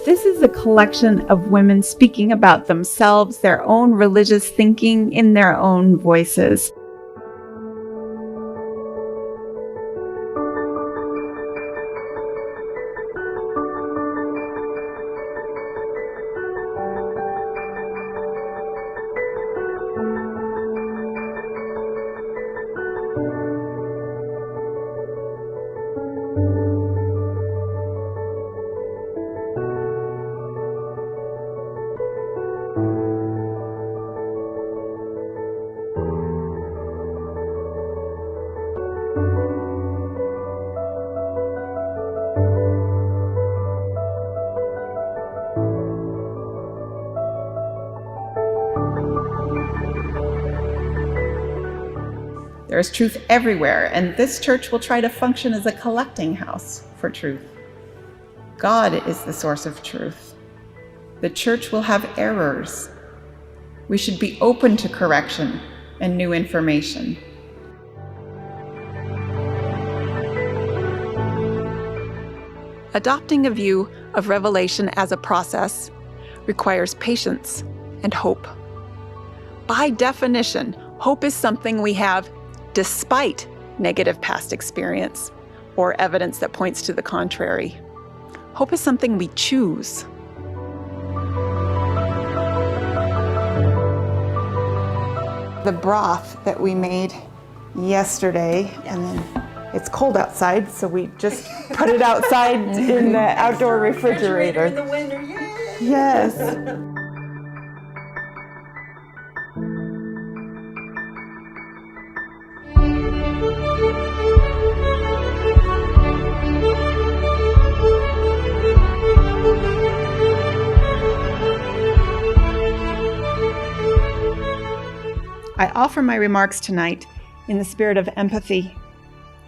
This is a collection of women speaking about themselves, their own religious thinking in their own voices. There is truth everywhere, and this church will try to function as a collecting house for truth. God is the source of truth. The church will have errors. We should be open to correction and new information. Adopting a view of revelation as a process requires patience and hope. By definition, hope is something we have despite negative past experience or evidence that points to the contrary. Hope is something we choose. The broth that we made yesterday, and then it's cold outside, so we just put it outside in the outdoor refrigerator. In the winter, yay! Yes. I offer my remarks tonight in the spirit of empathy,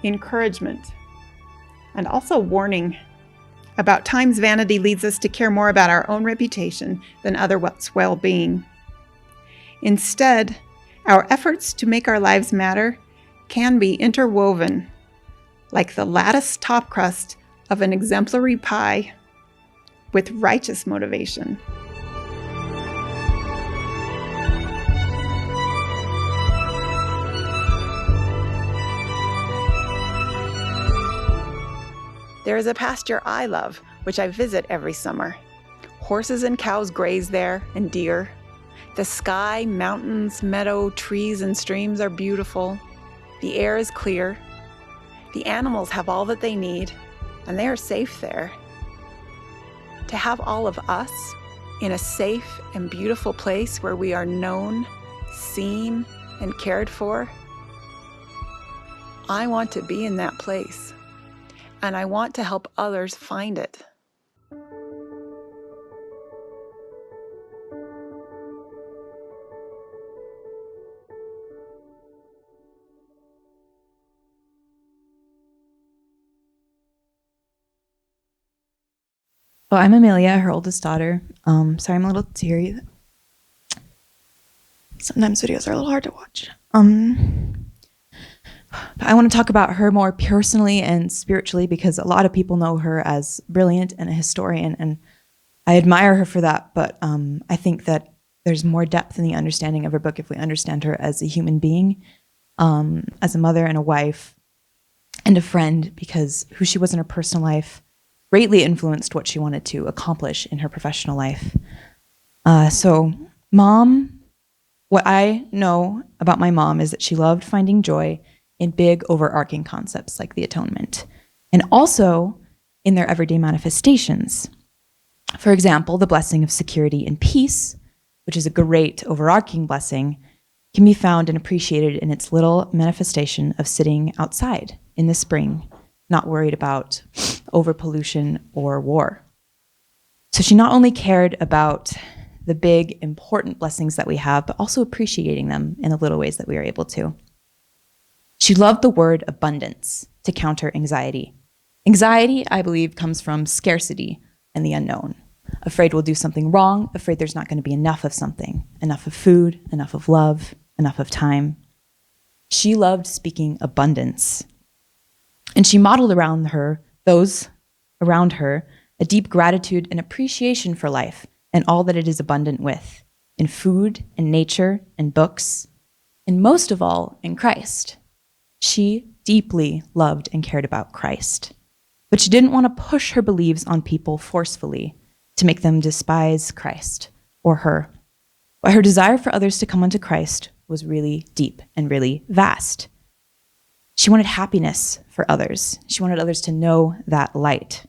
encouragement, and also warning about times vanity leads us to care more about our own reputation than others' well-being. Instead, our efforts to make our lives matter can be interwoven like the lattice top crust of an exemplary pie with righteous motivation. There is a pasture I love, which I visit every summer. Horses and cows graze there, and deer. The sky, mountains, meadow, trees, and streams are beautiful. The air is clear. The animals have all that they need, and they are safe there. To have all of us in a safe and beautiful place where we are known, seen, and cared for, I want to be in that place. And I want to help others find it. Well, I'm Amelia, her oldest daughter. Sorry, I'm a little teary. Sometimes videos are a little hard to watch. But I want to talk about her more personally and spiritually because a lot of people know her as brilliant and a historian, and I admire her for that, but I think that there's more depth in the understanding of her book if we understand her as a human being, as a mother and a wife and a friend, because who she was in her personal life greatly influenced what she wanted to accomplish in her professional life. So Mom, what I know about my mom is that she loved finding joy in big overarching concepts like the atonement, and also in their everyday manifestations. For example, the blessing of security and peace, which is a great overarching blessing, can be found and appreciated in its little manifestation of sitting outside in the spring, not worried about overpollution or war. So she not only cared about the big, important blessings that we have, but also appreciating them in the little ways that we are able to. She loved the word abundance to counter anxiety. Anxiety, I believe, comes from scarcity and the unknown. Afraid we'll do something wrong, afraid there's not going to be enough of something, enough of food, enough of love, enough of time. She loved speaking abundance. And she modeled around her, those around her, a deep gratitude and appreciation for life and all that it is abundant with, in food and nature and books, and most of all, in Christ. She deeply loved and cared about Christ, but she didn't want to push her beliefs on people forcefully to make them despise Christ or her. But her desire for others to come unto Christ was really deep and really vast. She wanted happiness for others. She wanted others to know that light.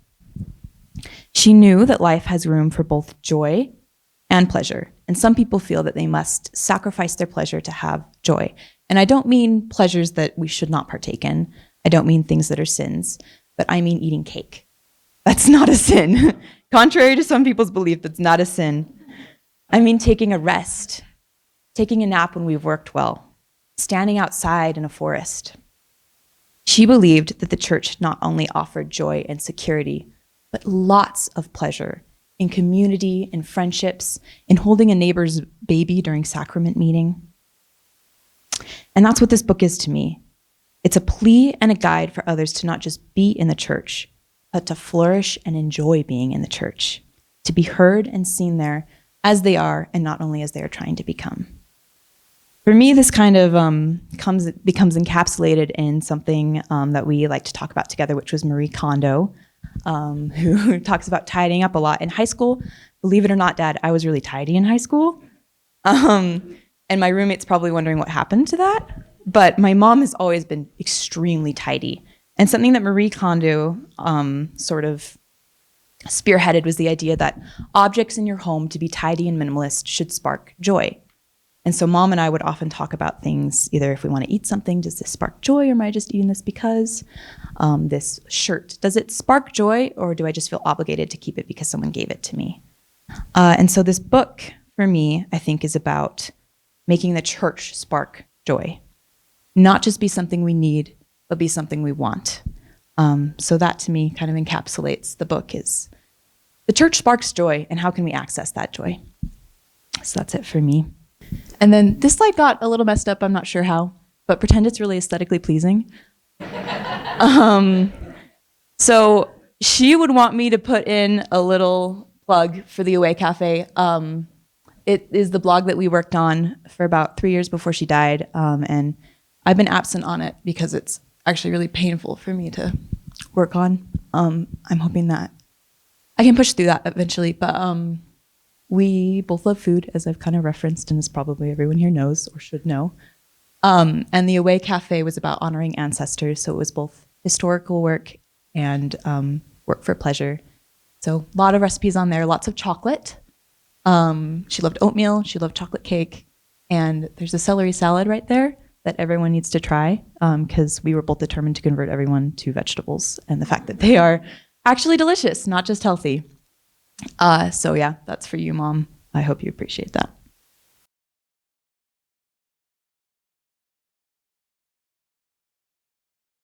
She knew that life has room for both joy and pleasure. And some people feel that they must sacrifice their pleasure to have joy. And I don't mean pleasures that we should not partake in. I don't mean things that are sins, but I mean eating cake. That's not a sin. Contrary to some people's belief, that's not a sin. I mean taking a rest, taking a nap when we've worked well, standing outside in a forest. She believed that the church not only offered joy and security, but lots of pleasure in community, in friendships, in holding a neighbor's baby during sacrament meeting. And that's what this book is to me. It's a plea and a guide for others to not just be in the church, but to flourish and enjoy being in the church, to be heard and seen there as they are and not only as they are trying to become. For me, this kind of becomes encapsulated in something that we like to talk about together, which was Marie Kondo, who talks about tidying up a lot. In high school, believe it or not, Dad, I was really tidy in high school. And my roommate's probably wondering what happened to that. But my mom has always been extremely tidy. And something that Marie Kondo sort of spearheaded was the idea that objects in your home to be tidy and minimalist should spark joy. And so Mom and I would often talk about things, either if we want to eat something, does this spark joy, or am I just eating this because? This shirt, does it spark joy, or do I just feel obligated to keep it because someone gave it to me? And so this book, for me, I think is about making the church spark joy. Not just be something we need, but be something we want. So that, to me, kind of encapsulates the book is the church sparks joy, and how can we access that joy? So that's it for me. And then this slide got a little messed up, I'm not sure how, but pretend it's really aesthetically pleasing. So she would want me to put in a little plug for the Away Cafe. It is the blog that we worked on for about 3 years before she died, and I've been absent on it because it's actually really painful for me to work on. I'm hoping that I can push through that eventually, but we both love food, as I've kind of referenced, and as probably everyone here knows or should know. And the Away Cafe was about honoring ancestors, so it was both historical work and work for pleasure. So a lot of recipes on there, lots of chocolate. She loved oatmeal, she loved chocolate cake, and there's a celery salad right there that everyone needs to try, because we were both determined to convert everyone to vegetables, and the fact that they are actually delicious, not just healthy. So yeah, that's for you, Mom. I hope you appreciate that.